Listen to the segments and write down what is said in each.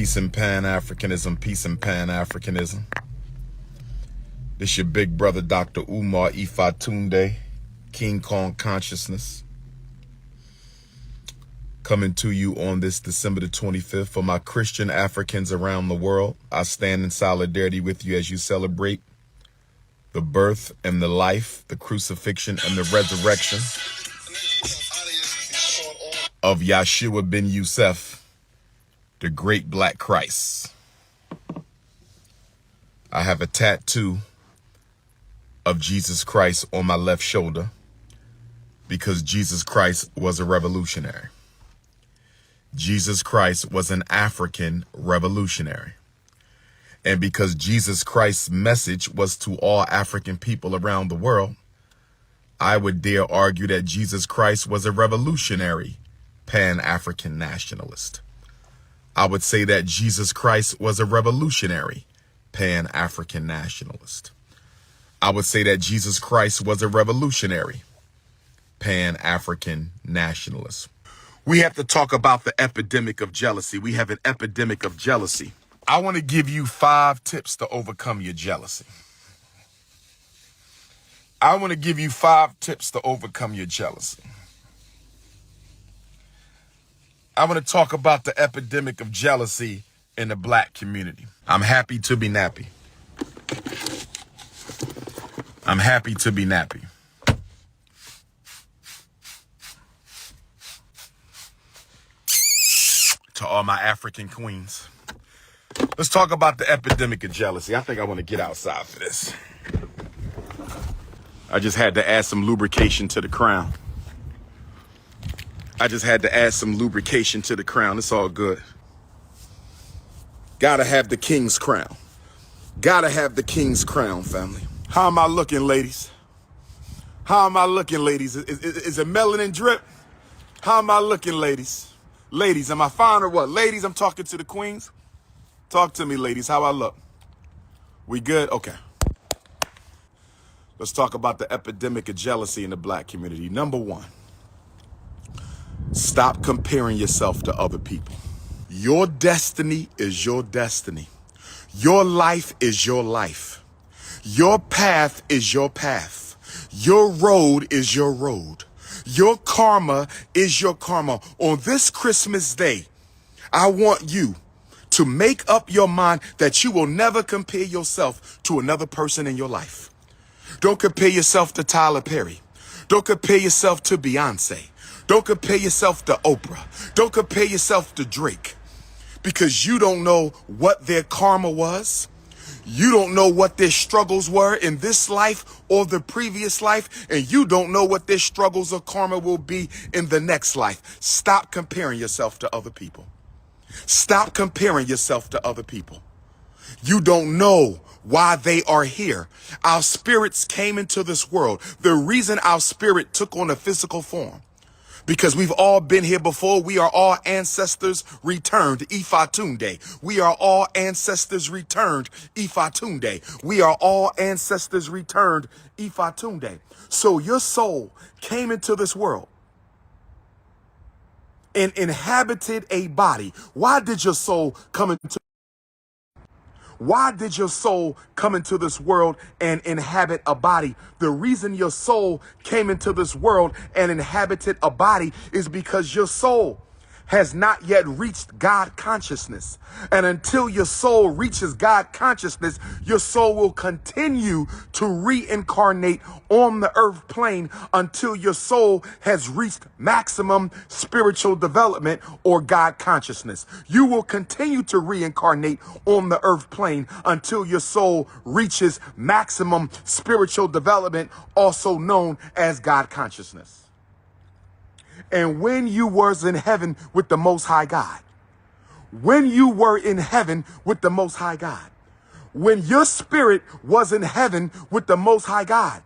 Peace and Pan-Africanism, peace and Pan-Africanism. This your big brother, Dr. Umar Ifatunde, King Kong Consciousness. Coming to you on this December the 25th. For my Christian Africans around the world, I stand in solidarity with you as you celebrate the birth and the life, the crucifixion and the resurrection of Yeshua ben Yusuf, the great black Christ. I have a tattoo of Jesus Christ on my left shoulder because Jesus Christ was a revolutionary. Jesus Christ was an African revolutionary. And because Jesus Christ's message was to all African people around the world, I would dare argue that Jesus Christ was a revolutionary Pan-African nationalist. I would say that Jesus Christ was a revolutionary Pan-African nationalist. I would say that Jesus Christ was a revolutionary Pan-African nationalist. We have to talk about the epidemic of jealousy. We have an epidemic of jealousy. I want to give you 5 tips to overcome your jealousy. I want to give you 5 tips to overcome your jealousy. I want to talk about the epidemic of jealousy in the black community. I'm happy to be nappy. I'm happy to be nappy. To all my African queens. Let's talk about the epidemic of jealousy. I think I want to get outside for this. I just had to add some lubrication to the crown. It's all good. Gotta have the king's crown. Gotta have the king's crown, family. How am I looking, ladies? Is it melanin drip? How am I looking, ladies? Ladies, am I fine or what? Ladies, I'm talking to the queens. Talk to me, ladies. How I look? We good? Okay. Let's talk about the epidemic of jealousy in the black community. Number 1, stop comparing yourself to other people. Your destiny is your destiny. Your life is your life. Your path is your path. Your road is your road. Your karma is your karma. On this Christmas day, I want you to make up your mind that you will never compare yourself to another person in your life. Don't compare yourself to Tyler Perry. Don't compare yourself to Beyonce. Don't compare yourself to Oprah. Don't compare yourself to Drake, because you don't know what their karma was. You don't know what their struggles were in this life or the previous life, and you don't know what their struggles or karma will be in the next life. Stop comparing yourself to other people. Stop comparing yourself to other people. You don't know why they are here. Our spirits came into this world. The reason our spirit took on a physical form, because we've all been here before. We are all ancestors returned, Ifatunde. We are all ancestors returned, Ifatunde. We are all ancestors returned, Ifatunde. So your soul came into this world and inhabited a body. Why did your soul come into this world and inhabit a body? The reason your soul came into this world and inhabited a body is because your soul has not yet reached God consciousness. And until your soul reaches God consciousness, your soul will continue to reincarnate on the earth plane until your soul has reached maximum spiritual development or God consciousness. You will continue to reincarnate on the earth plane until your soul reaches maximum spiritual development, also known as God consciousness. And when you was in heaven with the Most High God, when you were in heaven with the Most High God, when your spirit was in heaven with the Most High God,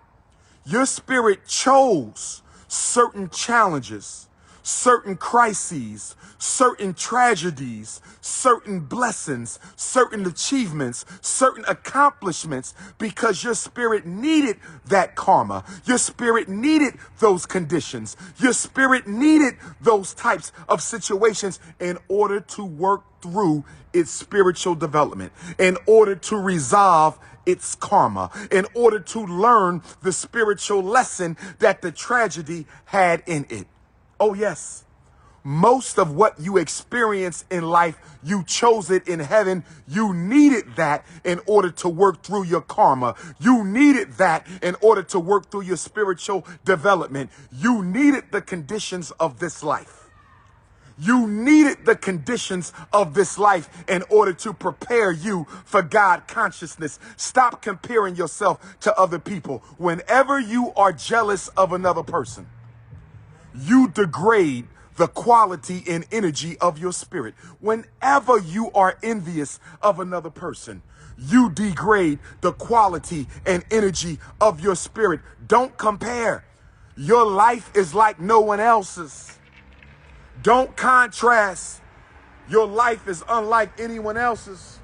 your spirit chose certain challenges, certain crises, certain tragedies, certain blessings, certain achievements, certain accomplishments, because your spirit needed that karma. Your spirit needed those conditions. Your spirit needed those types of situations in order to work through its spiritual development, in order to resolve its karma, in order to learn the spiritual lesson that the tragedy had in it. Oh, yes. Most of what you experience in life, you chose it in heaven. You needed that in order to work through your karma. You needed that in order to work through your spiritual development. You needed the conditions of this life. You needed the conditions of this life in order to prepare you for God consciousness. Stop comparing yourself to other people. Whenever you are jealous of another person, you degrade the quality and energy of your spirit. Whenever you are envious of another person, you degrade the quality and energy of your spirit. Don't compare. Your life is like no one else's. Don't contrast. Your life is unlike anyone else's.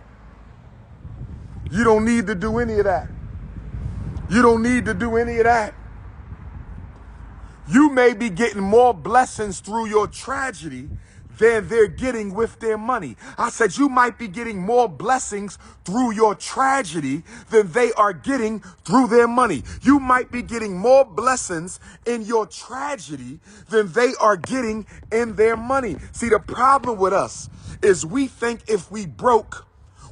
You don't need to do any of that. You don't need to do any of that. You may be getting more blessings through your tragedy than they're getting with their money. I said you might be getting more blessings through your tragedy than they are getting through their money. You might be getting more blessings in your tragedy than they are getting in their money. See, the problem with us is we think if we broke,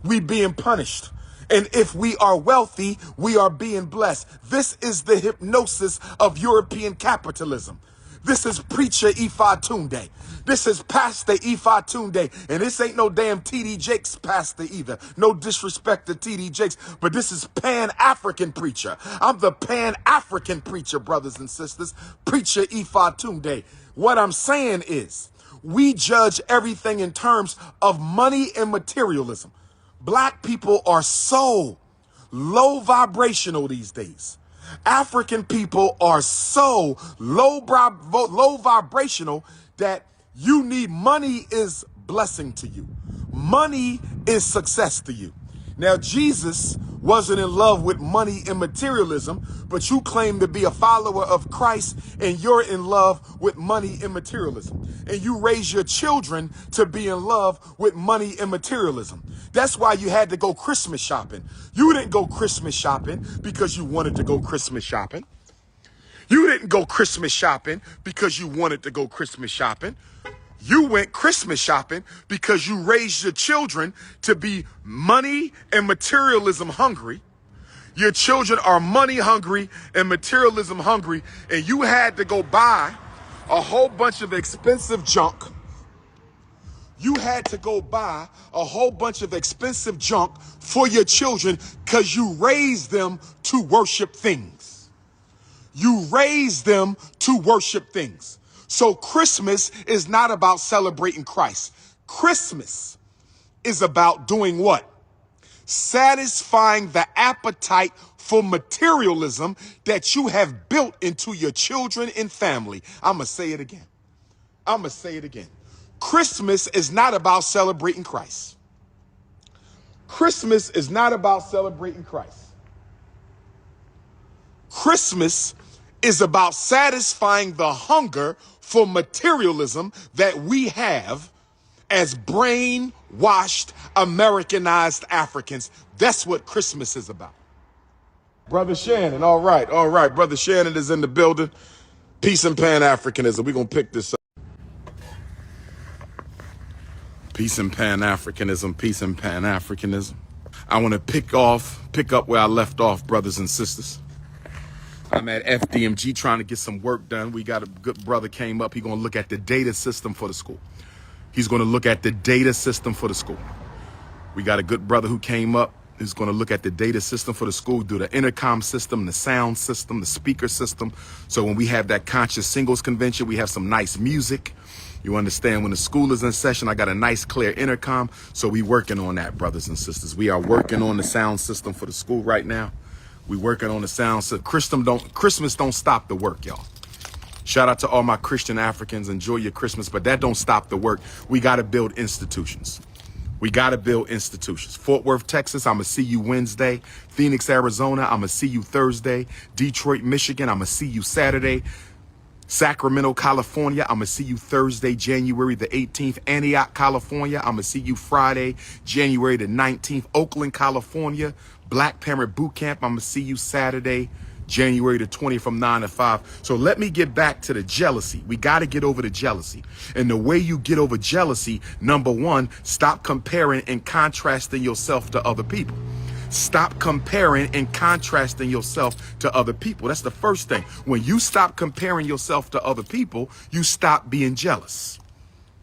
we being punished. And if we are wealthy, we are being blessed. This is the hypnosis of European capitalism. This is preacher Ifatunde. This is Pastor Ifatunde. And this ain't no damn T.D. Jakes pastor either. No disrespect to T.D. Jakes, but this is Pan-African preacher. I'm the Pan-African preacher, brothers and sisters. Preacher Ifatunde. What I'm saying is, we judge everything in terms of money and materialism. Black people are so low vibrational these days. African people are so low vibrational that you need money is blessing to you. Money is success to you. Now, Jesus wasn't in love with money and materialism, but you claim to be a follower of Christ and you're in love with money and materialism. And you raise your children to be in love with money and materialism. That's why you had to go Christmas shopping. You didn't go Christmas shopping because you wanted to go Christmas shopping. You didn't go Christmas shopping because you wanted to go Christmas shopping. You went Christmas shopping because you raised your children to be money and materialism hungry. Your children are money hungry and materialism hungry, and you had to go buy a whole bunch of expensive junk. You had to go buy a whole bunch of expensive junk for your children because you raised them to worship things. You raised them to worship things. So Christmas is not about celebrating Christ. Christmas is about doing what? Satisfying the appetite for materialism that you have built into your children and family. I'm going to say it again. I'm going to say it again. Christmas is not about celebrating Christ. Christmas is not about celebrating Christ. Christmas is about satisfying the hunger for materialism that we have as brainwashed, Americanized Africans. That's what Christmas is about. Brother Shannon, all right. Brother Shannon is in the building. Peace and Pan-Africanism. We're going to pick this up. Peace and Pan-Africanism, peace and Pan-Africanism. I want to pick up where I left off, brothers and sisters. I'm at FDMG trying to get some work done. We got a good brother came up. He's going to look at the data system for the school. He's going to look at the data system for the school. We got a good brother who came up. He's going to look at the data system for the school, do the intercom system, the sound system, the speaker system. So when we have that conscious singles convention, we have some nice music. You understand, when the school is in session, I got a nice clear intercom. So we working on that, brothers and sisters. We are working on the sound system for the school right now. We working on the sound system. Christmas don't stop the work, y'all. Shout out to all my Christian Africans. Enjoy your Christmas, but that don't stop the work. We got to build institutions. We got to build institutions. Fort Worth, Texas, I'm going to see you Wednesday. Phoenix, Arizona, I'm going to see you Thursday. Detroit, Michigan, I'm going to see you Saturday. Sacramento, California, I'm going to see you Thursday, January the 18th. Antioch, California, I'm going to see you Friday, January the 19th. Oakland, California, Black Parent Boot Camp, I'm going to see you Saturday, January the 20th from 9 to 5. So let me get back to the jealousy. We got to get over the jealousy. And the way you get over jealousy, number one, stop comparing and contrasting yourself to other people. Stop comparing and contrasting yourself to other people. That's the first thing. When you stop comparing yourself to other people, you stop being jealous.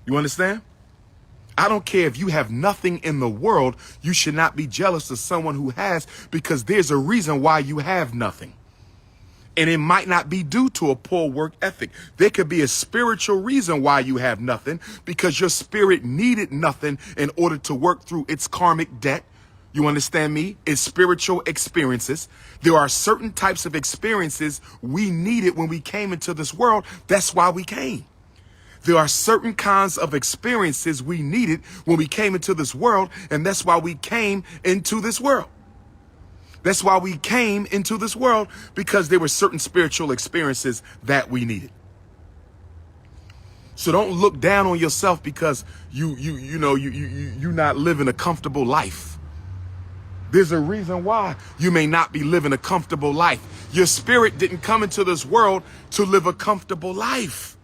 You understand? I don't care if you have nothing in the world, you should not be jealous of someone who has, because there's a reason why you have nothing. And it might not be due to a poor work ethic. There could be a spiritual reason why you have nothing, because your spirit needed nothing in order to work through its karmic debt. You understand me? It's spiritual experiences. There are certain types of experiences we needed when we came into this world. That's why we came. There are certain kinds of experiences we needed when we came into this world, and that's why we came into this world. That's why we came into this world, because there were certain spiritual experiences that we needed. So don't look down on yourself because you're not living a comfortable life. There's a reason why you may not be living a comfortable life. Your spirit didn't come into this world to live a comfortable life.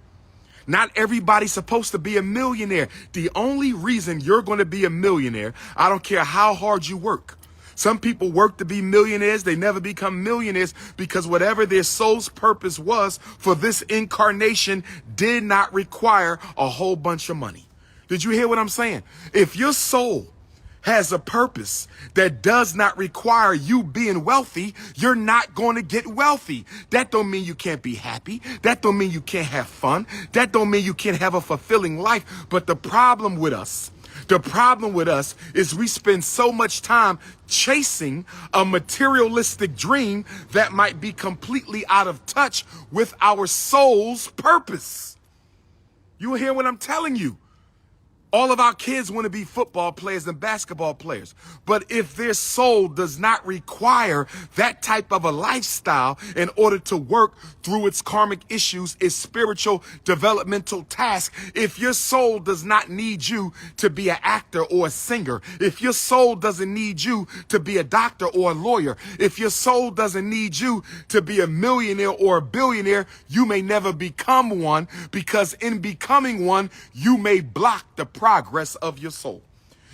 Not everybody's supposed to be a millionaire. The only reason you're going to be a millionaire, I don't care how hard you work. Some people work to be millionaires. They never become millionaires because whatever their soul's purpose was for this incarnation did not require a whole bunch of money. Did you hear what I'm saying? If your soul has a purpose that does not require you being wealthy, you're not going to get wealthy. That don't mean you can't be happy. That don't mean you can't have fun. That don't mean you can't have a fulfilling life. But the problem with us is we spend so much time chasing a materialistic dream that might be completely out of touch with our soul's purpose. You hear what I'm telling you? All of our kids want to be football players and basketball players. But if their soul does not require that type of a lifestyle in order to work through its karmic issues, its spiritual developmental task, if your soul does not need you to be an actor or a singer, if your soul doesn't need you to be a doctor or a lawyer, if your soul doesn't need you to be a millionaire or a billionaire, you may never become one, because in becoming one, you may block the progress of your soul.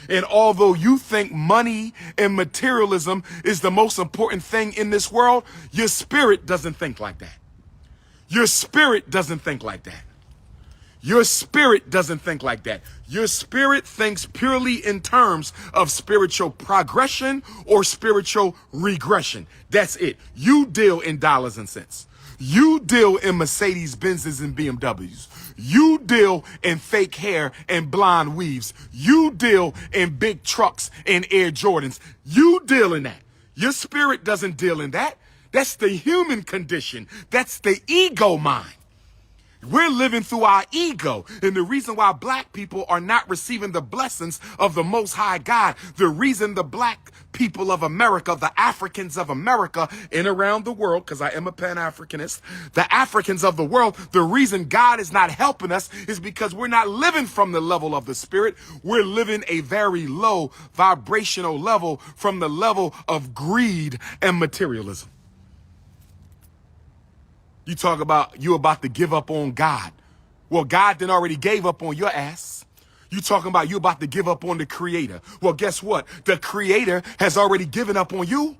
And although you think money and materialism is the most important thing in this world, your spirit doesn't think like that. Your spirit doesn't think like that. Your spirit doesn't think like that. Your spirit thinks purely in terms of spiritual progression or spiritual regression. That's it. You deal in dollars and cents. You deal in Mercedes Benzes and BMWs. You deal in fake hair and blonde weaves. You deal in big trucks and Air Jordans. You deal in that. Your spirit doesn't deal in that. That's the human condition. That's the ego mind. We're living through our ego. And the reason why black people are not receiving the blessings of the Most High God, the reason the black people of America, the Africans of America and around the world, because I am a Pan-Africanist, the Africans of the world, the reason God is not helping us is because we're not living from the level of the spirit. We're living a very low vibrational level, from the level of greed and materialism. You talk about you about to give up on God. Well, God then already gave up on your ass. You talking about you about to give up on the Creator. Well, guess what? The Creator has already given up on you.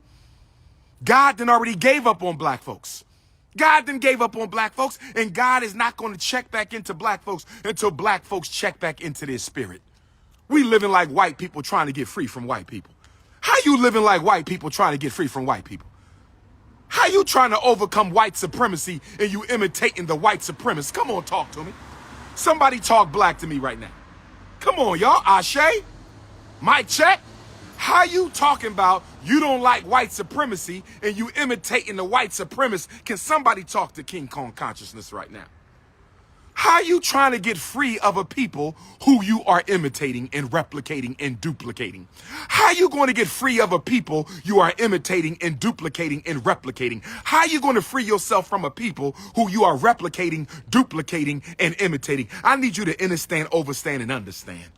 God then already gave up on black folks. God then gave up on black folks, and God is not going to check back into black folks until black folks check back into their spirit. We living like white people trying to get free from white people. How you living like white people trying to get free from white people? How you trying to overcome white supremacy and you imitating the white supremacists? Come on, talk to me. Somebody talk black to me right now. Come on, y'all. Ashe? Mic check. How you talking about you don't like white supremacy and you imitating the white supremacists? Can somebody talk to King Kong consciousness right now? How are you trying to get free of a people who you are imitating and replicating and duplicating? How are you going to get free of a people you are imitating and duplicating and replicating? How are you going to free yourself from a people who you are replicating, duplicating, and imitating? I need you to understand, overstand, and understand.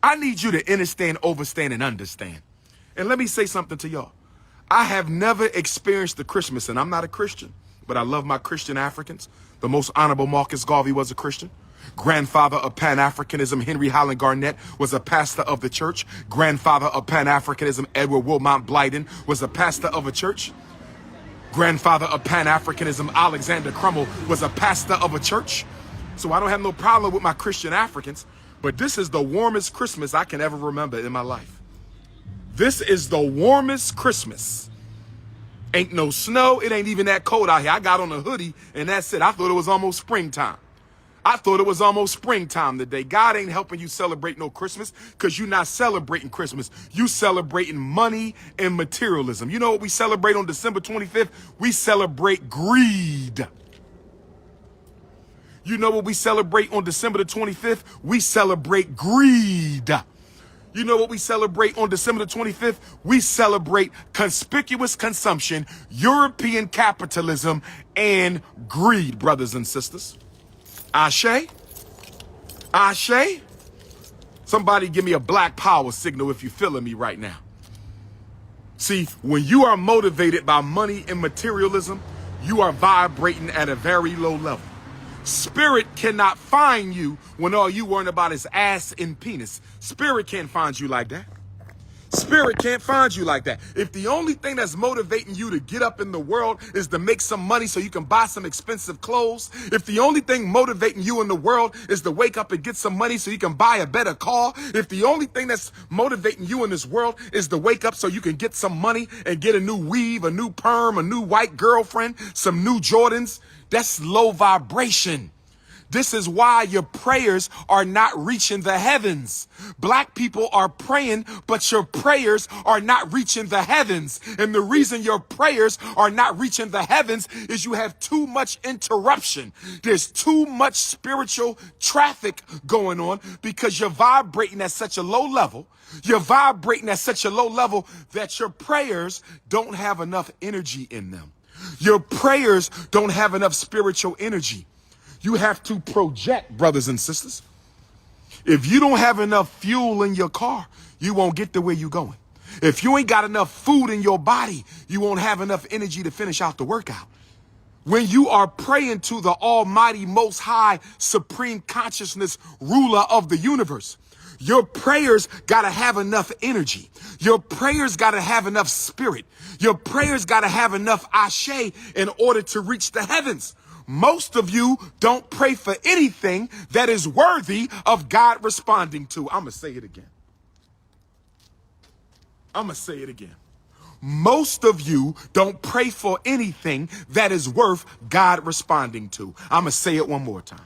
I need you to understand, overstand, and understand. And let me say something to y'all. I have never experienced the Christmas, and I'm not a Christian, but I love my Christian Africans. The most honorable Marcus Garvey was a Christian. Grandfather of Pan-Africanism, Henry Highland Garnett, was a pastor of the church. Grandfather of Pan-Africanism, Edward Wilmot Blyden, was a pastor of a church. Grandfather of Pan-Africanism, Alexander Crummell, was a pastor of a church. So I don't have no problem with my Christian Africans, but this is the warmest Christmas I can ever remember in my life. This is the warmest Christmas. Ain't no snow. It ain't even that cold out here. I got on a hoodie and that's it. I thought it was almost springtime. I thought it was almost springtime today. God ain't helping you celebrate no Christmas because you're not celebrating Christmas. You celebrating money and materialism. You know what we celebrate on December 25th? We celebrate greed. You know what we celebrate on December the 25th? We celebrate greed. You know what we celebrate on December the 25th? We celebrate conspicuous consumption, European capitalism, and greed, brothers and sisters. Ashe? Ashe? Somebody give me a black power signal if you're feeling me right now. See, when you are motivated by money and materialism, you are vibrating at a very low level. Spirit cannot find you when all you worrying about is ass and penis. Spirit can't find you like that. Spirit can't find you like that. If the only thing that's motivating you to get up in the world is to make some money so you can buy some expensive clothes, if the only thing motivating you in the world is to wake up and get some money so you can buy a better car, if the only thing that's motivating you in this world is to wake up so you can get some money and get a new weave, a new perm, a new white girlfriend, some new Jordans, that's low vibration. This is why your prayers are not reaching the heavens. Black people are praying, but your prayers are not reaching the heavens. And the reason your prayers are not reaching the heavens is you have too much interruption. There's too much spiritual traffic going on because you're vibrating at such a low level. You're vibrating at such a low level that your prayers don't have enough energy in them. Your prayers don't have enough spiritual energy. You have to project, brothers and sisters. If you don't have enough fuel in your car, you won't get to where you're going. If you ain't got enough food in your body, you won't have enough energy to finish out the workout. When you are praying to the almighty, most high, supreme consciousness, ruler of the universe, your prayers got to have enough energy. Your prayers got to have enough spirit. Your prayers got to have enough ashe in order to reach the heavens. Most of you don't pray for anything that is worthy of God responding to. I'm going to say it again. I'm going to say it again. Most of you don't pray for anything that is worth God responding to. I'm going to say it one more time.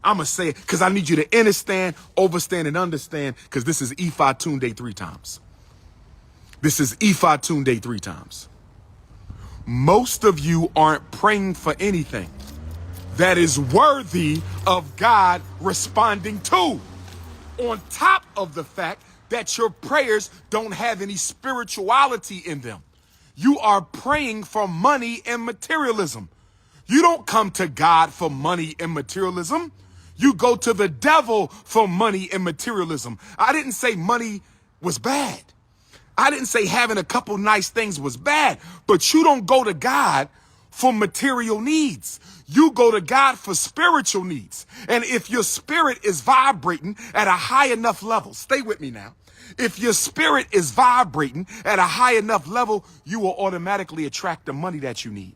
I'm going to say it because I need you to understand, overstand, and understand, because this is Ifatunde 3 times. This is Ifatunde 3 times. Most of you aren't praying for anything that is worthy of God responding to. On top of the fact that your prayers don't have any spirituality in them. You are praying for money and materialism. You don't come to God for money and materialism. You go to the devil for money and materialism. I didn't say money was bad. I didn't say having a couple nice things was bad, but you don't go to God for material needs. You go to God for spiritual needs. And if your spirit is vibrating at a high enough level, stay with me now. If your spirit is vibrating at a high enough level, you will automatically attract the money that you need.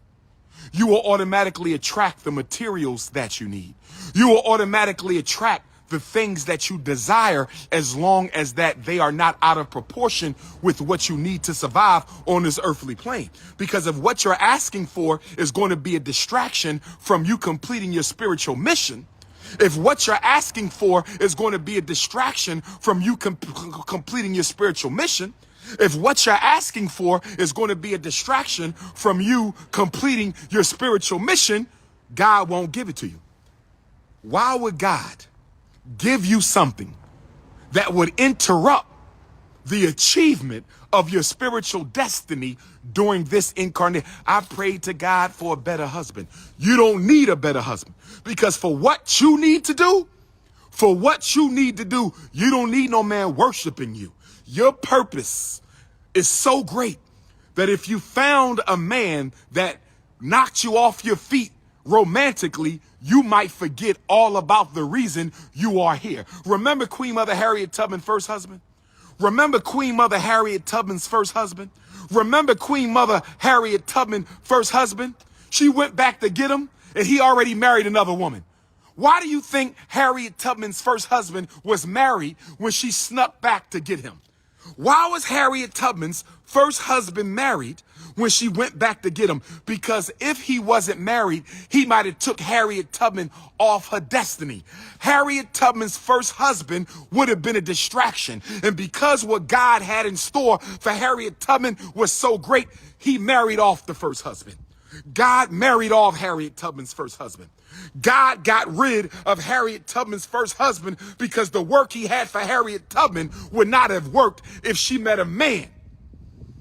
You will automatically attract the materials that you need. You will automatically attract the things that you desire, as long as that they are not out of proportion with what you need to survive on this earthly plane. Because if what you're asking for is going to be a distraction from you completing your spiritual mission, If what you're asking for is going to be a distraction from you completing your spiritual mission, if what you're asking for is going to be a distraction from you completing your spiritual mission, God won't give it to you. Why would God give you something that would interrupt the achievement of your spiritual destiny during this incarnation? I prayed to God for a better husband. You don't need a better husband, because for what you need to do, you don't need no man worshiping you. Your purpose is so great that if you found a man that knocked you off your feet romantically, you might forget all about the reason you are here. Remember Queen Mother Harriet Tubman's first husband? Remember Queen Mother Harriet Tubman's first husband? Remember Queen Mother Harriet Tubman's first husband? She went back to get him, and he already married another woman. Why do you think Harriet Tubman's first husband was married when she snuck back to get him? Why was Harriet Tubman's first husband married when she went back to get him? Because if he wasn't married, he might have took Harriet Tubman off her destiny. Harriet Tubman's first husband would have been a distraction. And because what God had in store for Harriet Tubman was so great, he married off the first husband. God married off Harriet Tubman's first husband. God got rid of Harriet Tubman's first husband because the work he had for Harriet Tubman would not have worked if she met a man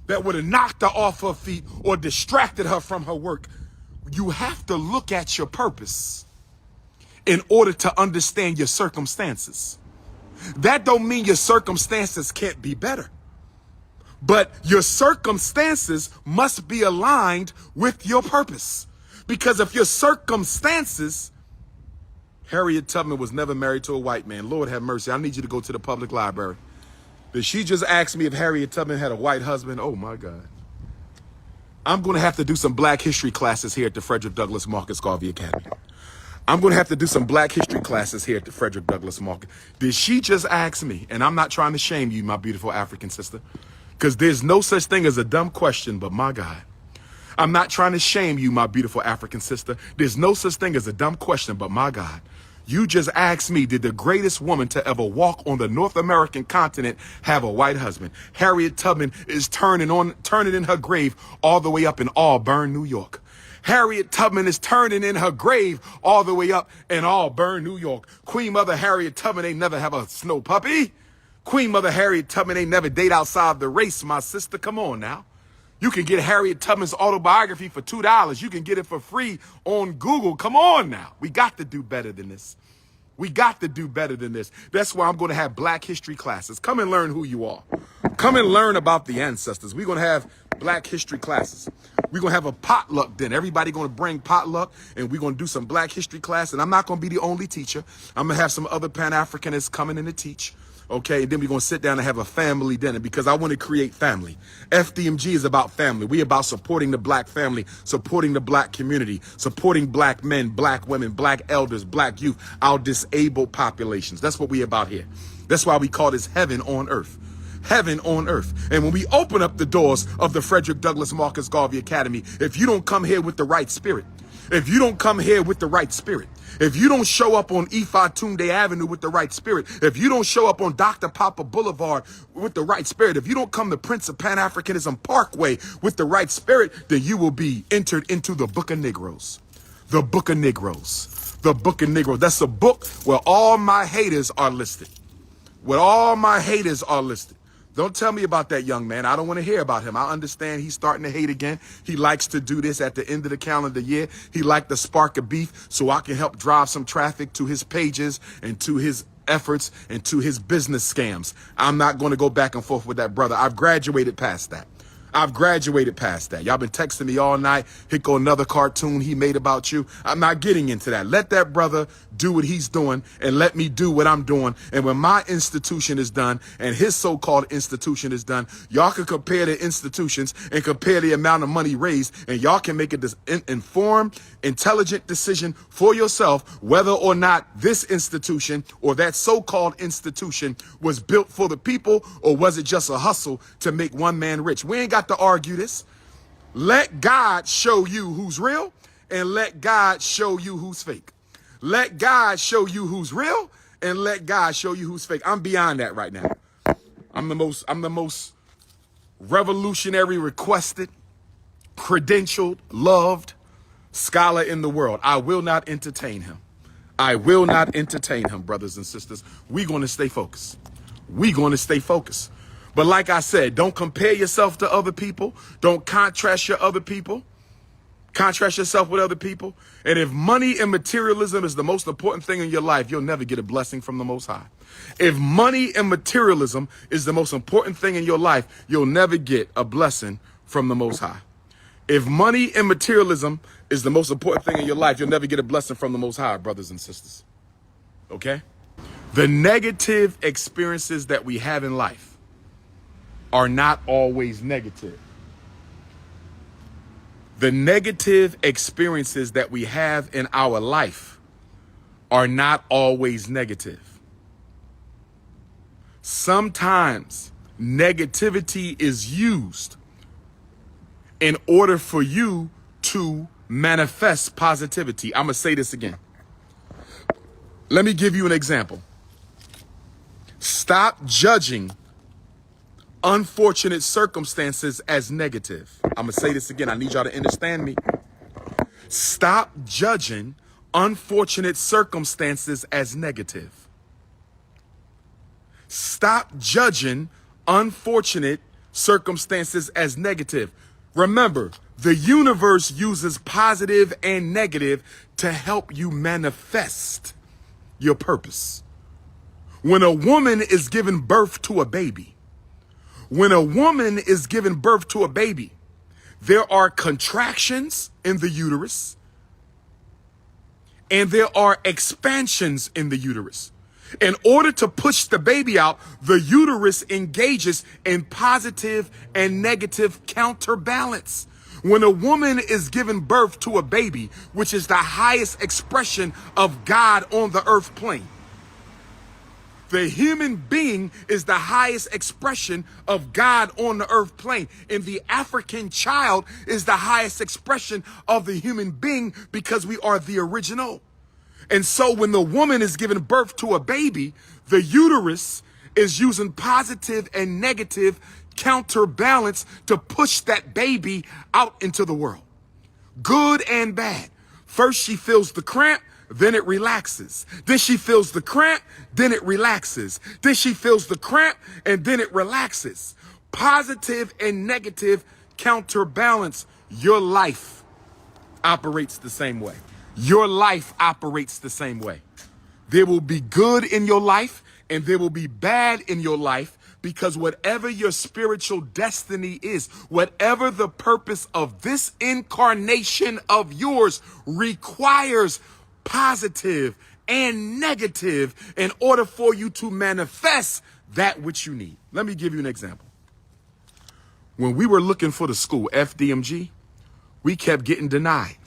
that would have knocked her off her feet or distracted her from her work. You have to look at your purpose in order to understand your circumstances. That don't mean your circumstances can't be better, but your circumstances must be aligned with your purpose. Because if your circumstances, Harriet Tubman was never married to a white man. Lord have mercy. I need you to go to the public library. Did she just ask me if Harriet Tubman had a white husband? Oh my God. I'm going to have to do some black history classes here at the Frederick Douglass Marcus Garvey Academy. I'm going to have to do some black history classes here at the Frederick Douglass Marcus. Did she just ask me? And I'm not trying to shame you, my beautiful African sister, because there's no such thing as a dumb question, but my God. I'm not trying to shame you, my beautiful African sister. There's no such thing as a dumb question, but my God, you just asked me, did the greatest woman to ever walk on the North American continent have a white husband? Harriet Tubman is turning in her grave all the way up in Auburn, New York. Harriet Tubman is turning in her grave all the way up in Auburn, New York. Queen Mother Harriet Tubman ain't never have a snow puppy. Queen Mother Harriet Tubman ain't never date outside the race, my sister. Come on now. You can get Harriet Tubman's autobiography for $2. You can get it for free on Google. Come on now. We got to do better than this. We got to do better than this. That's why I'm going to have black history classes. Come and learn who you are. Come and learn about the ancestors. We're going to have black history classes. We're going to have a potluck then. Everybody going to bring potluck, and we're going to do some black history class. And I'm not going to be the only teacher. I'm going to have some other Pan-Africanists coming in to teach. Okay, and then we're going to sit down and have a family dinner because I want to create family. FDMG is about family. We're about supporting the black family, supporting the black community, supporting black men, black women, black elders, black youth, our disabled populations. That's what we're about here. That's why we call this heaven on earth. Heaven on earth. And when we open up the doors of the Frederick Douglass Marcus Garvey Academy, if you don't come here with the right spirit, if you don't come here with the right spirit, if you don't show up on Ifatunde Avenue with the right spirit, if you don't show up on Dr. Papa Boulevard with the right spirit, if you don't come to Prince of Pan-Africanism Parkway with the right spirit, then you will be entered into the Book of Negroes. The Book of Negroes. The Book of Negroes. That's a book where all my haters are listed. Where all my haters are listed. Don't tell me about that young man. I don't want to hear about him. I understand he's starting to hate again. He likes to do this at the end of the calendar year. He liked to spark a beef so I can help drive some traffic to his pages and to his efforts and to his business scams. I'm not going to go back and forth with that brother. I've graduated past that. I've graduated past that. Y'all been texting me all night. Here go another cartoon he made about you. I'm not getting into that. Let that brother do what he's doing and let me do what I'm doing. And when my institution is done and his so-called institution is done, y'all can compare the institutions and compare the amount of money raised, and y'all can make an informed, intelligent decision for yourself whether or not this institution or that so-called institution was built for the people, or was it just a hustle to make one man rich? We ain't got to argue this. Let God show you who's real and let God show you who's fake. Let God show you who's real and let God show you who's fake. I'm beyond that right now. I'm the most revolutionary, requested, credentialed, loved scholar in the world. I will not entertain him. I will not entertain him, brothers and sisters. We're going to stay focused. We're going to stay focused. But like I said, don't compare yourself to other people. Don't contrast your other people. Contrast yourself with other people. And if money and materialism is the most important thing in your life, you'll never get a blessing from the Most High. If money and materialism is the most important thing in your life, you'll never get a blessing from the Most High. If money and materialism is the most important thing in your life, you'll never get a blessing from the Most High, brothers and sisters. Okay? The negative experiences that we have in life are not always negative. The negative experiences that we have in our life are not always negative. Sometimes negativity is used in order for you to manifest positivity. I'm going to say this again. Let me give you an example. Stop judging unfortunate circumstances as negative. I'm going to say this again. I need y'all to understand me. Stop judging unfortunate circumstances as negative. Stop judging unfortunate circumstances as negative. Remember, the universe uses positive and negative to help you manifest your purpose. When a woman is giving birth to a baby, there are contractions in the uterus and there are expansions in the uterus. In order to push the baby out, the uterus engages in positive and negative counterbalance. When a woman is giving birth to a baby, which is the highest expression of God on the earth plane, the human being is the highest expression of God on the earth plane. And the African child is the highest expression of the human being because we are the original. And so when the woman is giving birth to a baby, the uterus is using positive and negative counterbalance to push that baby out into the world. Good and bad. First she feels the cramp, then it relaxes. Then she feels the cramp, then it relaxes. Then she feels the cramp, and then it relaxes. Positive and negative counterbalance. Your life operates the same way. Your life operates the same way. There will be good in your life, and there will be bad in your life, because whatever your spiritual destiny is, whatever the purpose of this incarnation of yours requires positive and negative in order for you to manifest that which you need. Let me give you an example. When we were looking for the school, FDMG, we kept getting denied.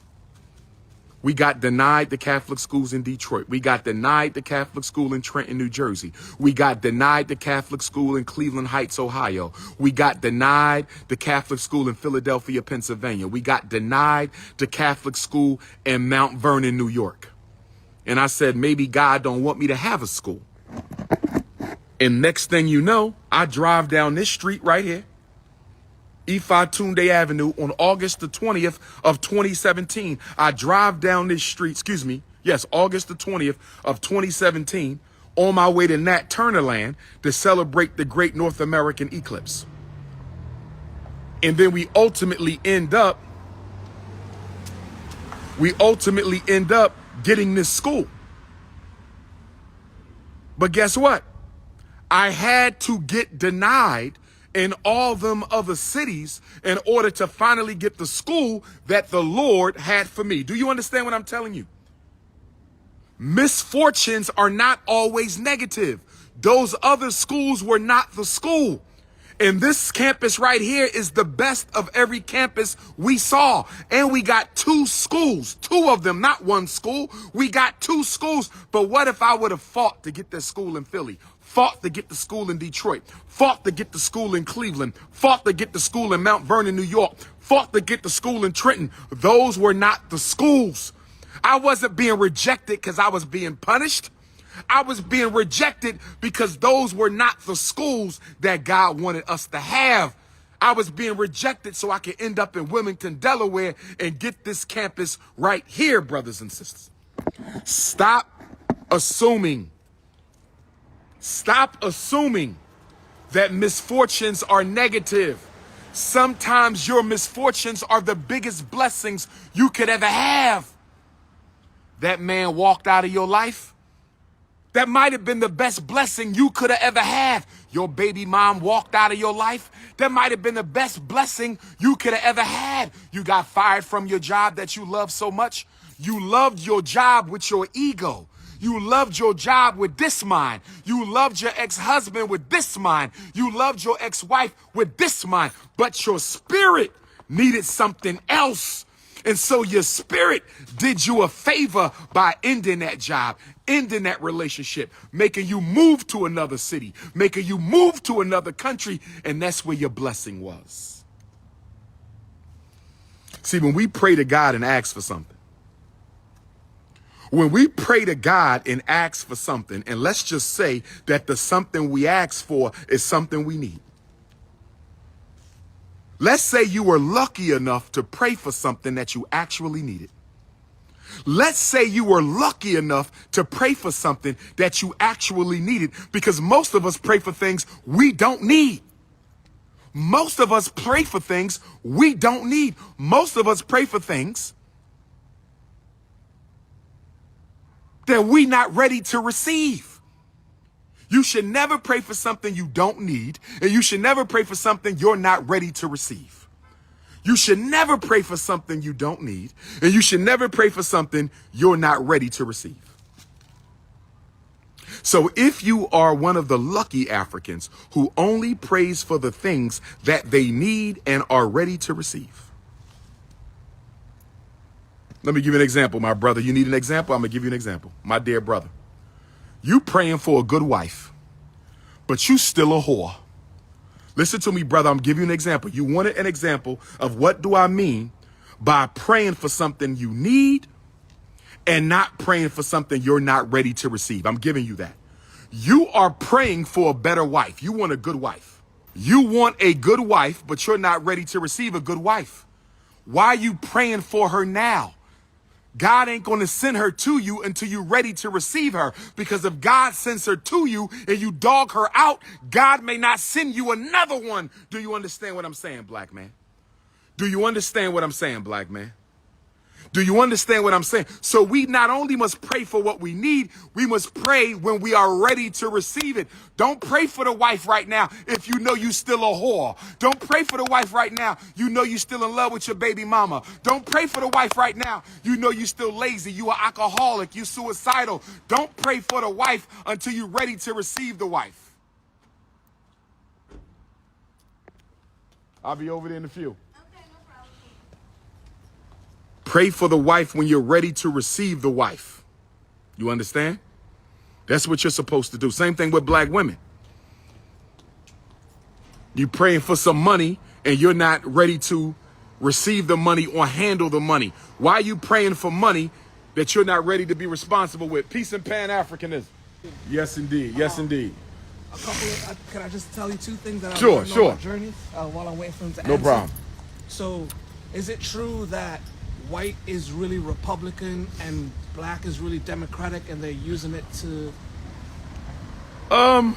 We got denied the Catholic schools in Detroit. We got denied the Catholic school in Trenton, New Jersey. We got denied the Catholic school in Cleveland Heights, Ohio. We got denied the Catholic school in Philadelphia, Pennsylvania. We got denied the Catholic school in Mount Vernon, New York. And I said, maybe God don't want me to have a school. And next thing you know, I drive down this street right here, Ifatunde Avenue, on August the 20th of 2017. I drive down this street, August the 20th of 2017, on my way to Nat Turner Land to celebrate the great North American eclipse. And then we ultimately end up getting this school. But guess what? I had to get denied in all them other cities in order to finally get the school that the Lord had for me. Do you understand what I'm telling you? Misfortunes are not always negative. Those other schools were not the school. And this campus right here is the best of every campus we saw. And we got two schools, two of them, not one school. We got two schools. But what if I would have fought to get that school in Philly, fought to get the school in Detroit, fought to get the school in Cleveland, fought to get the school in Mount Vernon, New York, fought to get the school in Trenton? Those were not the schools. I wasn't being rejected because I was being punished. I was being rejected because those were not the schools that God wanted us to have. I was being rejected so I could end up in Wilmington, Delaware, and get this campus right here, brothers and sisters. Stop assuming. Stop assuming that misfortunes are negative. Sometimes your misfortunes are the biggest blessings you could ever have. That man walked out of your life. That might have been the best blessing you could have ever had. Your baby mom walked out of your life. That might have been the best blessing you could have ever had. You got fired from your job that you love so much. You loved your job with your ego. You loved your job with this mind. You loved your ex-husband with this mind. You loved your ex-wife with this mind. But your spirit needed something else. And so your spirit did you a favor by ending that job, ending that relationship, making you move to another city, making you move to another country. And that's where your blessing was. See, when we pray to God and ask for something, when we pray to God and ask for something, and let's just say that the something we ask for is something we need. Let's say you were lucky enough to pray for something that you actually needed. Let's say you were lucky enough to pray for something that you actually needed, because most of us pray for things we don't need. Most of us pray for things we don't need. Most of us pray for things that we're not ready to receive. You should never pray for something you don't need, and you should never pray for something you're not ready to receive. You should never pray for something you don't need, and you should never pray for something you're not ready to receive. So if you are one of the lucky Africans who only prays for the things that they need and are ready to receive. Let me give you an example, my brother. You need an example? I'm going to give you an example. My dear brother. You praying for a good wife, but you still a whore. Listen to me, brother. I'm giving you an example. You wanted an example of what do I mean by praying for something you need and not praying for something you're not ready to receive. I'm giving you that. You are praying for a better wife. You want a good wife. You want a good wife, but you're not ready to receive a good wife. Why are you praying for her now? God ain't going to send her to you until you're ready to receive her. Because if God sends her to you and you dog her out, God may not send you another one. Do you understand what I'm saying, black man? Do you understand what I'm saying, black man? Do you understand what I'm saying? So we not only must pray for what we need, we must pray when we are ready to receive it. Don't pray for the wife right now if you know you still a whore. Don't pray for the wife right now. You know you still in love with your baby mama. Don't pray for the wife right now. You know you still lazy. You are alcoholic. You suicidal. Don't pray for the wife until you're ready to receive the wife. I'll be over there in a few. Pray for the wife when you're ready to receive the wife. You understand? That's what you're supposed to do. Same thing with black women. You're praying for some money and you're not ready to receive the money or handle the money. Why are you praying for money that you're not ready to be responsible with? Peace and Pan-Africanism. Yes, indeed. Yes, indeed. Can I just tell you two things that I Sure, learned on my journey while I'm waiting for him to answer? No problem. So, is it true that white is really Republican and black is really Democratic, and they're using it to? I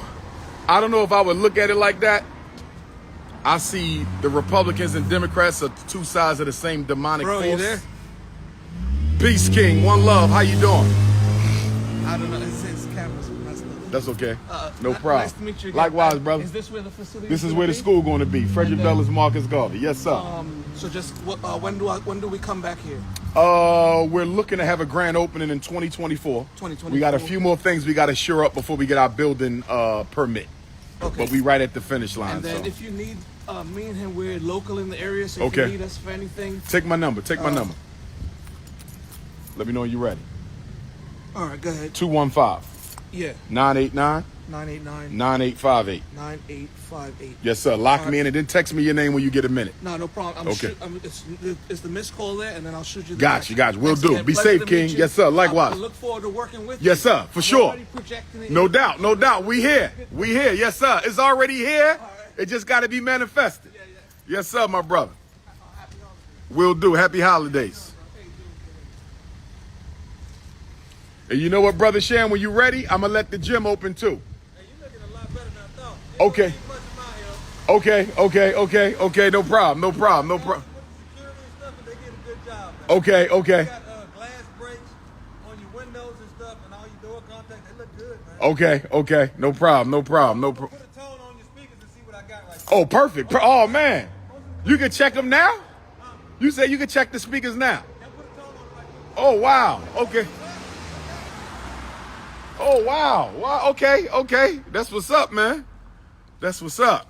don't know if I would look at it like that. I see the Republicans and Democrats are two sides of the same demonic force. You there? Peace, King. One love. How you doing? I don't know. His camera's messed up. That's okay. No problem. Nice to meet you again. Likewise, brother. Is this where the facility? This is where the school going to be. Frederick Douglass Marcus Garvey. Yes, sir. So just when do we come back here? We're looking to have a grand opening in 2024. 2024. We got a few more things we got to shore up before we get our building permit. Okay. But we right at the finish line. And then if you need me and him, we're local in the area, so if you need us for anything. Take my number. Take my number. Let me know when you're ready. All right, go ahead. 215. Yeah. 989. 989 9858. 9858. Yes, sir. Lock me in and then text me your name when you get a minute. No problem. Okay. It's the missed call there, and then I'll shoot you the Gotcha. Will Thanks do. again. Be Pleasure safe, to King. meet you. Yes, sir. Likewise. I look forward to working with you. Yes, sir. For I'm sure. already projecting it. No doubt. No doubt. We here. We here. Yes, sir. It's already here. It just got to be manifested. Yes, sir, my brother. Will do. Happy holidays. And you know what, Brother Shan, when you ready, I'm going to let the gym open too. Hey, you looking a lot better than I thought. Okay. Okay. No problem. With the security and stuff, and they did a good job. Okay. You got glass breaks on your windows and stuff, and all your door contacts. They look good, man. Okay. No problem. Put a tone on your speakers and see what I got right now. Oh, perfect. Oh, man. You can check them now? You said you can check the speakers now. Now put a tone on it right now. Oh, wow. Okay. Oh, wow. Wow. Okay. That's what's up, man. That's what's up.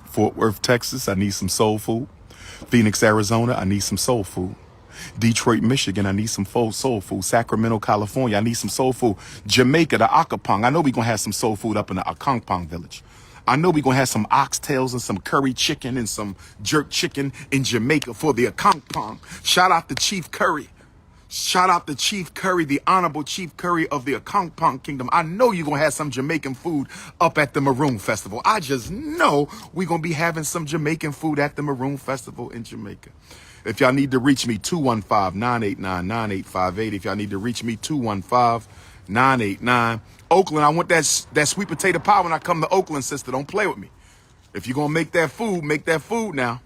Fort Worth, Texas, I need some soul food. Phoenix, Arizona, I need some soul food. Detroit, Michigan, I need some soul food. Sacramento, California, I need some soul food. Jamaica, the Akapong, I know we're going to have some soul food up in the Akangpong village. I know we're going to have some oxtails and some curry chicken and some jerk chicken in Jamaica for the Akangpong. Shout out to Chief Curry. Shout out to Chief Curry, the Honorable Chief Curry of the Akangpong Kingdom. I know you're going to have some Jamaican food up at the Maroon Festival. I just know we're going to be having some Jamaican food at the Maroon Festival in Jamaica. If y'all need to reach me, 215-989-9858. If y'all need to reach me, 215-989. Oakland, I want that sweet potato pie when I come to Oakland, sister. Don't play with me. If you're going to make that food now.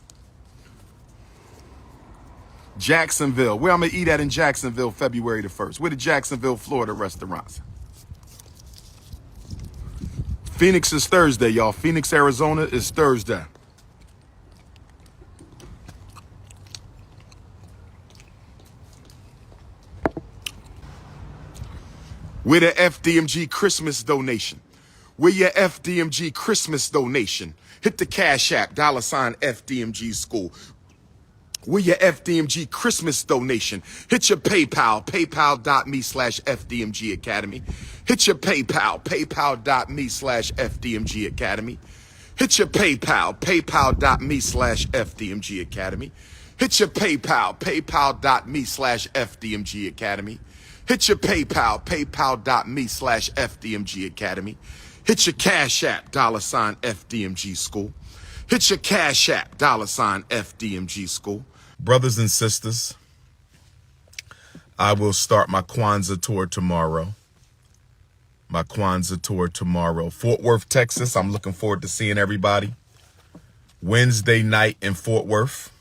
Jacksonville. Where I'm going to eat at in Jacksonville February the 1st? Where the Jacksonville, Florida restaurants? Phoenix is Thursday, y'all. Phoenix, Arizona is Thursday. We're the FDMG Christmas donation. We're your FDMG Christmas donation. Hit the Cash App, $FDMG School. We're your FDMG Christmas donation. Hit your PayPal, paypal.me/FDMG Academy. Hit your PayPal, paypal.me/FDMG Academy. Hit your PayPal, paypal.me/FDMG Academy. Hit your PayPal, paypal.me/FDMG Academy. Hit your PayPal, paypal.me/FDMG Academy. Hit your Cash App, $FDMG School. Hit your Cash App, $FDMG School. Brothers and sisters, I will start my Kwanzaa tour tomorrow. Fort Worth, Texas, I'm looking forward to seeing everybody. Wednesday night in Fort Worth.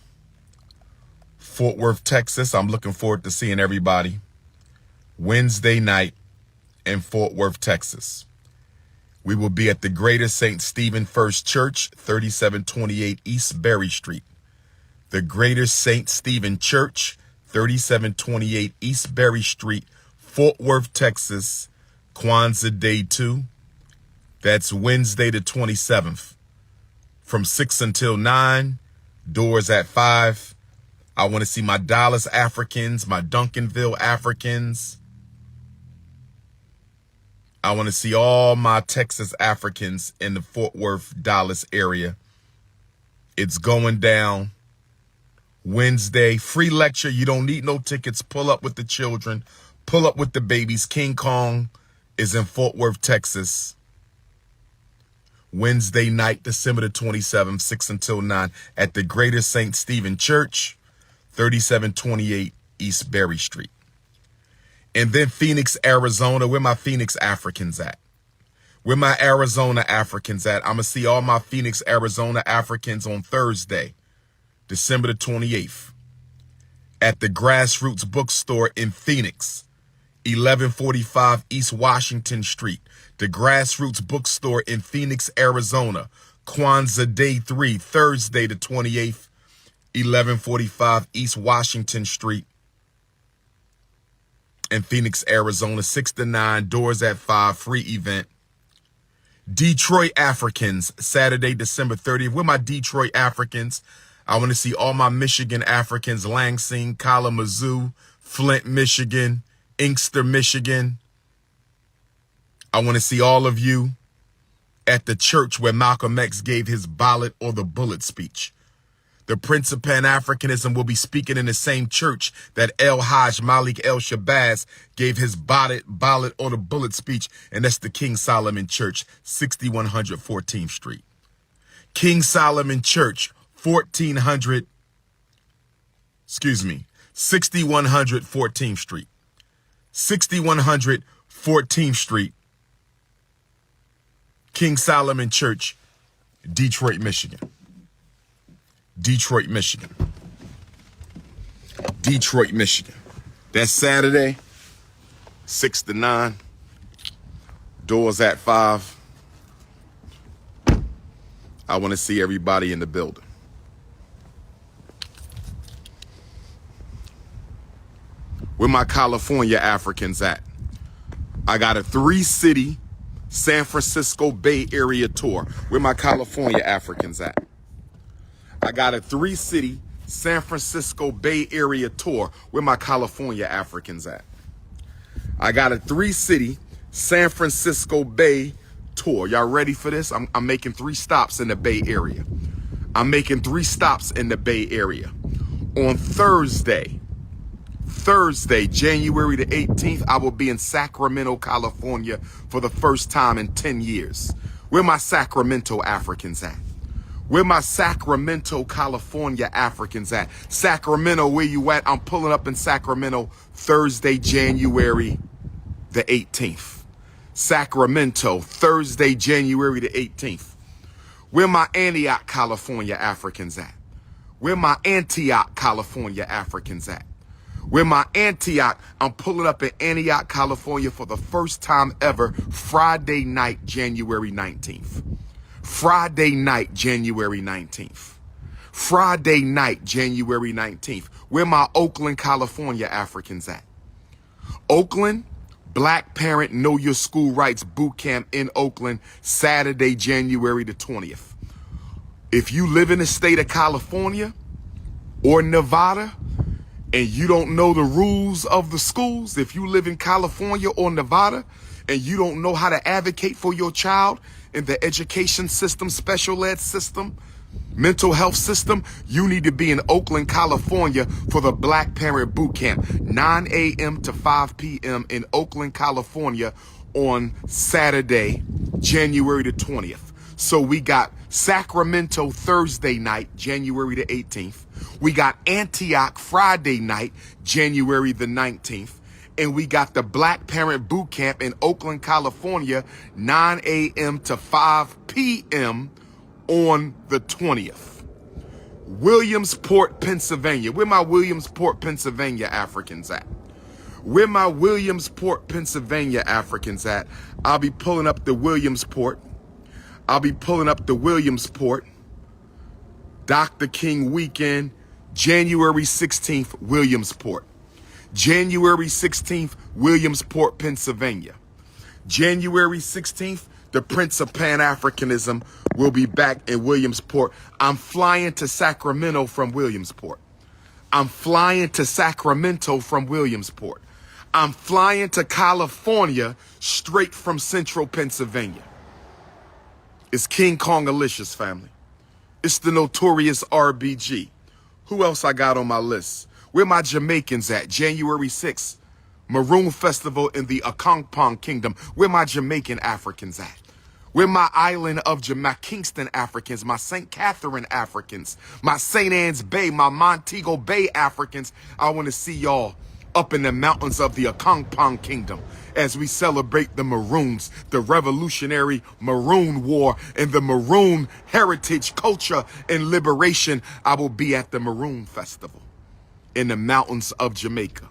Fort Worth, Texas, I'm looking forward to seeing everybody. Wednesday night in Fort Worth, Texas. We will be at the Greater St. Stephen First Church, 3728 East Berry Street. The Greater St. Stephen Church, 3728 East Berry Street, Fort Worth, Texas, Kwanzaa Day 2. That's Wednesday the 27th. From 6 until 9, doors at 5. I want to see my Dallas Africans, my Duncanville Africans. I want to see all my Texas Africans in the Fort Worth, Dallas area. It's going down Wednesday. Free lecture. You don't need no tickets. Pull up with the children. Pull up with the babies. King Kong is in Fort Worth, Texas. Wednesday night, December the 27th, 6 until 9 at the Greater St. Stephen Church, 3728 East Berry Street. And then Phoenix, Arizona. Where my Phoenix Africans at? Where my Arizona Africans at? I'm going to see all my Phoenix, Arizona Africans on Thursday, December the 28th, at the Grassroots Bookstore in Phoenix, 1145 East Washington Street. The Grassroots Bookstore in Phoenix, Arizona. Kwanzaa Day 3, Thursday the 28th, 1145 East Washington Street. In Phoenix, Arizona, 6 to 9, doors at 5, free event. Detroit Africans, Saturday, December 30th. Where my Detroit Africans? I want to see all my Michigan Africans, Lansing, Kalamazoo, Flint, Michigan, Inkster, Michigan. I want to see all of you at the church where Malcolm X gave his ballot or the bullet speech. The Prince of Pan-Africanism will be speaking in the same church that El Hajj Malik El Shabazz gave his ballot or the bullet speech, and that's the King Solomon Church, 6100 14th Street. King Solomon Church, 6100 14th Street. 6100 14th Street. King Solomon Church, Detroit, Michigan. Detroit, Michigan. Detroit, Michigan. That's Saturday, 6 to 9. Doors at 5. I want to see everybody in the building. Where my California Africans at? I got a 3-city San Francisco Bay Area tour. Where my California Africans at? I got a 3-city San Francisco Bay Area tour. Where my California Africans at? I got a 3-city San Francisco Bay tour. Y'all ready for this? I'm making 3 stops in the Bay Area. I'm making 3 stops in the Bay Area. On Thursday, January the 18th, I will be in Sacramento, California for the first time in 10 years. Where my Sacramento Africans at? Where my Sacramento, California Africans at? Sacramento, where you at? I'm pulling up in Sacramento Thursday, January the 18th. Sacramento, Thursday, January the 18th. Where my Antioch, California Africans at? Where my Antioch, California Africans at? Where my Antioch, I'm pulling up in Antioch, California for the first time ever, Friday night, January 19th. Friday night, January 19th. Friday night, January 19th. Where my Oakland, California Africans at? Oakland, Black Parent Know Your School Rights Boot Camp in Oakland, Saturday, January the 20th. If you live in the state of California or Nevada and you don't know the rules of the schools, if you live in California or Nevada and you don't know how to advocate for your child in the education system, special ed system, mental health system, you need to be in Oakland, California for the Black Parent Boot Camp, 9 a.m. to 5 p.m. in Oakland, California on Saturday, January the 20th. So we got Sacramento Thursday night, January the 18th. We got Antioch Friday night, January the 19th. And we got the Black Parent Boot Camp in Oakland, California, 9 a.m. to 5 p.m. on the 20th. Williamsport, Pennsylvania. Where my Williamsport, Pennsylvania Africans at? Where my Williamsport, Pennsylvania Africans at? I'll be pulling up the Williamsport. Dr. King weekend, January 16th, Williamsport. January 16th, Williamsport, Pennsylvania. January 16th, the Prince of Pan-Africanism will be back in Williamsport. I'm flying to Sacramento from Williamsport. I'm flying to Sacramento from Williamsport. I'm flying to California straight from Central Pennsylvania. It's King Kongalicious, family. It's the notorious RBG. Who else I got on my list? Where my Jamaicans at? January 6th, Maroon Festival in the Akongpong Kingdom. Where my Jamaican Africans at? Where my island of Jamaica, Kingston Africans, my St. Catherine Africans, my St. Anne's Bay, my Montego Bay Africans. I want to see y'all up in the mountains of the Akongpong Kingdom as we celebrate the Maroons, the Revolutionary Maroon War, and the Maroon heritage, culture, and liberation. I will be at the Maroon Festival in the mountains of Jamaica.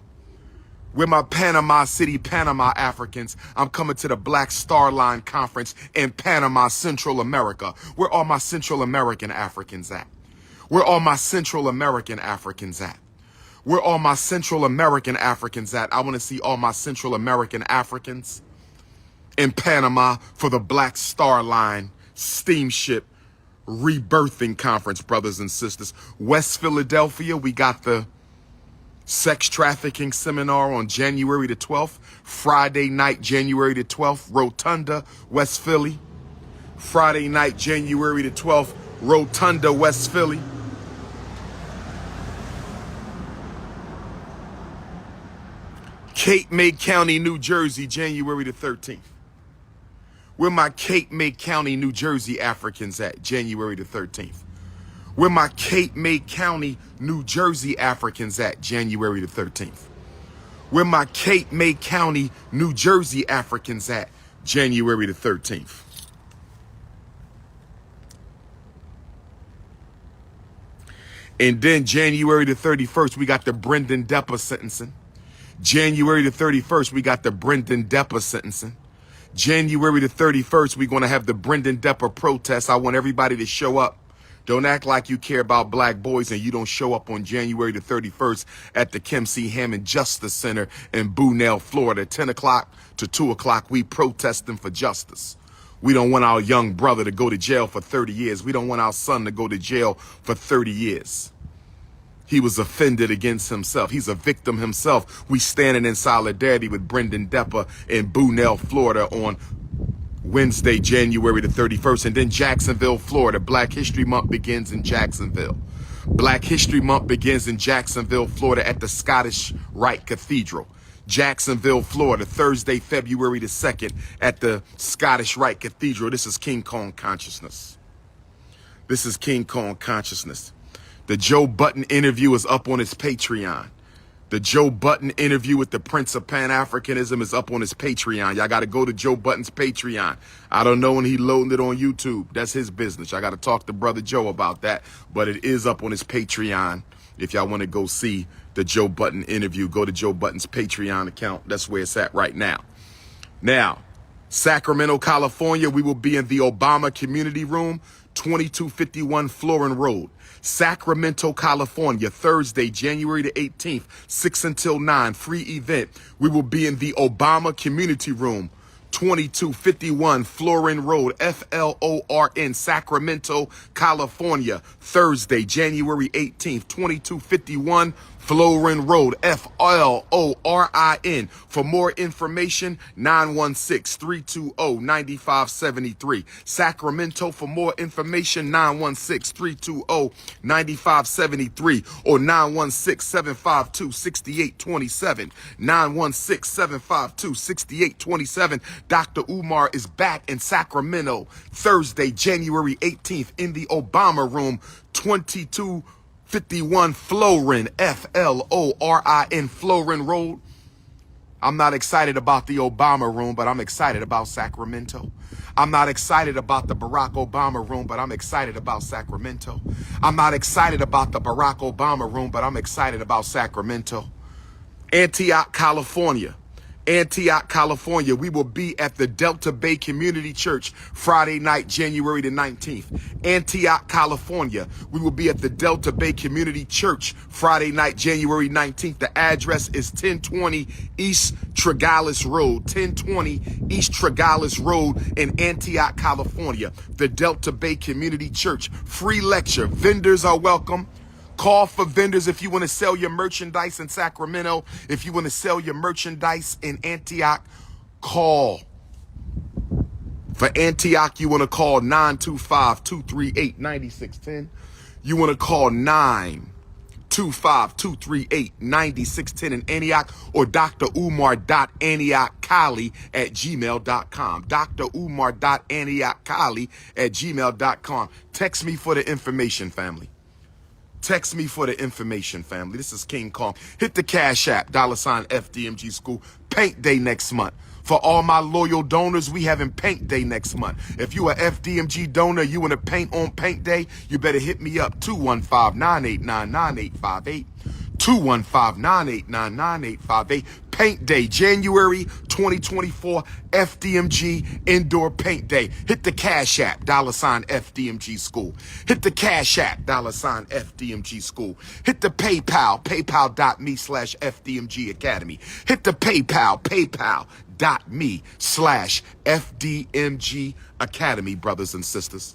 With my Panama City, Panama Africans, I'm coming to the Black Star Line Conference in Panama, Central America. Where are my Central American Africans at? Where are my Central American Africans at? Where are my Central American Africans at? I want to see all my Central American Africans in Panama for the Black Star Line steamship rebirthing conference, brothers and sisters. West Philadelphia, we got the sex trafficking seminar on January the 12th. Friday night, January the 12th, Rotunda, West Philly. Friday night, January the 12th, Rotunda, West Philly. Cape May County, New Jersey, January the 13th. Where my Cape May County, New Jersey Africans at? January the 13th. Where my Cape May County, New Jersey Africans at? January the 13th. Where my Cape May County, New Jersey Africans at? January the 13th. And then January the 31st, we got the Brendan Depper sentencing. January the 31st, we got the Brendan Depper sentencing. January the 31st, we're going to have the Brendan Depper protest. I want everybody to show up. Don't act like you care about black boys and you don't show up on January the 31st at the Kim C. Hammond Justice Center in Bunell, Florida. 10 o'clock to 2 o'clock, we protesting for justice. We don't want our young brother to go to jail for 30 years. We don't want our son to go to jail for 30 years. He was offended against himself. He's a victim himself. We standing in solidarity with Brendan Depper in Bunell, Florida on Wednesday, January the 31st. And then Jacksonville, Florida. Black History Month begins in Jacksonville. Black History Month begins in Jacksonville, Florida at the Scottish Rite Cathedral. Jacksonville, Florida, Thursday, February the 2nd at the Scottish Rite Cathedral. This is King Kong Consciousness. This is King Kong Consciousness. The Joe Budden interview is up on his Patreon. The Joe Budden interview with the Prince of Pan-Africanism is up on his Patreon. Y'all got to go to Joe Budden's Patreon. I don't know when he loading it on YouTube. That's his business. I got to talk to Brother Joe about that. But it is up on his Patreon. If y'all want to go see the Joe Budden interview, go to Joe Budden's Patreon account. That's where it's at right now. Now, Sacramento, California, we will be in the Obama Community Room, 2251 Florin Road. Sacramento, California, Thursday, January the 18th, 6 until 9, free event. We will be in the Obama Community Room, 2251 Florin Road, Florn, Sacramento, California, Thursday, January 18th, 2251 Florin Road, Florin. For more information, 916-320-9573. Sacramento, for more information, 916-320-9573 or 916-752-6827. 916-752-6827. Dr. Umar is back in Sacramento, Thursday, January 18th in the Obama Room, 2251 Florin, Florin, Florin Road. I'm not excited about the Obama Room, but I'm excited about Sacramento. I'm not excited about the Barack Obama Room, but I'm excited about Sacramento. I'm not excited about the Barack Obama Room, but I'm excited about Sacramento. Antioch, California. Antioch, California. We will be at the Delta Bay Community Church Friday night, January the 19th. Antioch, California. We will be at the Delta Bay Community Church Friday night, January 19th. The address is 1020 East Tregallis Road. 1020 East Tregallis Road in Antioch, California. The Delta Bay Community Church. Free lecture. Vendors are welcome. Call for vendors if you want to sell your merchandise in Sacramento. If you want to sell your merchandise in Antioch, call. For Antioch, you want to call 925-238-9610. You want to call 925-238-9610 in Antioch or drumar.antiochkali@gmail.com. drumar.antiochkali@gmail.com. Text me for the information, family. Text me for the information, family. This is King Kong. Hit the Cash App, $ FDMG School. Paint Day next month. For all my loyal donors, we having Paint Day next month. If you are FDMG donor, you want to paint on Paint Day, you better hit me up, 215-989-9858. 215-989-9858. Paint Day, January 2024, FDMG Indoor Paint Day. Hit the Cash App, $ FDMG School. Hit the Cash App, $ FDMG School. Hit the PayPal, paypal.me/FDMG Academy. Hit the PayPal, paypal.me/FDMG Academy, brothers and sisters.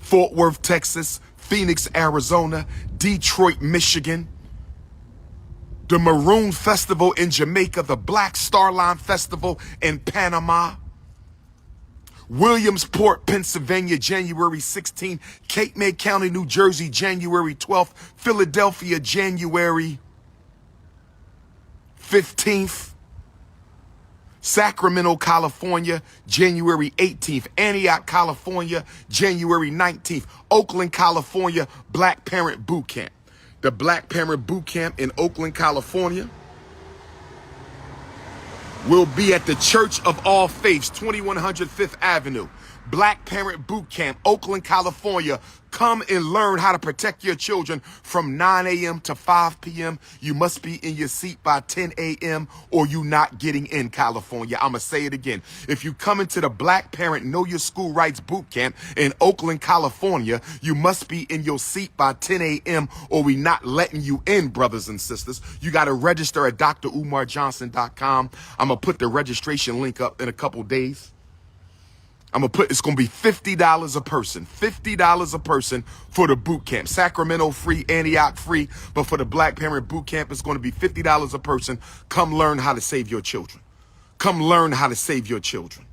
Fort Worth, Texas, Phoenix, Arizona, Detroit, Michigan, the Maroon Festival in Jamaica, the Black Star Line Festival in Panama, Williamsport, Pennsylvania, January 16th, Cape May County, New Jersey, January 12th, Philadelphia, January 15th, Sacramento, California, January 18th, Antioch, California, January 19th, Oakland, California, Black Parent Boot Camp. The Black Parent Boot Camp in Oakland, California will be at the Church of All Faiths, 2100 Fifth Avenue. Black Parent Boot Camp, Oakland, California. Come and learn how to protect your children from 9 a.m. to 5 p.m. You must be in your seat by 10 a.m. or you not getting in, California. I'm going to say it again. If you come into the Black Parent Know Your School Rights Boot Camp in Oakland, California, you must be in your seat by 10 a.m. or we not letting you in, brothers and sisters. You got to register at drumarjohnson.com. I'm going to put the registration link up in a couple days. It's going to be $50 a person, $50 a person for the boot camp. Sacramento free, Antioch free, but for the Black Parent Boot Camp, it's going to be $50 a person. Come learn how to save your children. Come learn how to save your children.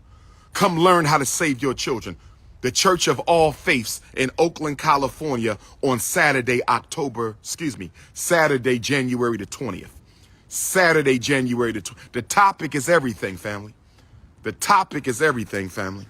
Come learn how to save your children. The Church of All Faiths in Oakland, California on Saturday, January the 20th. Saturday, January the 20th. The topic is everything, family. The topic is everything, family.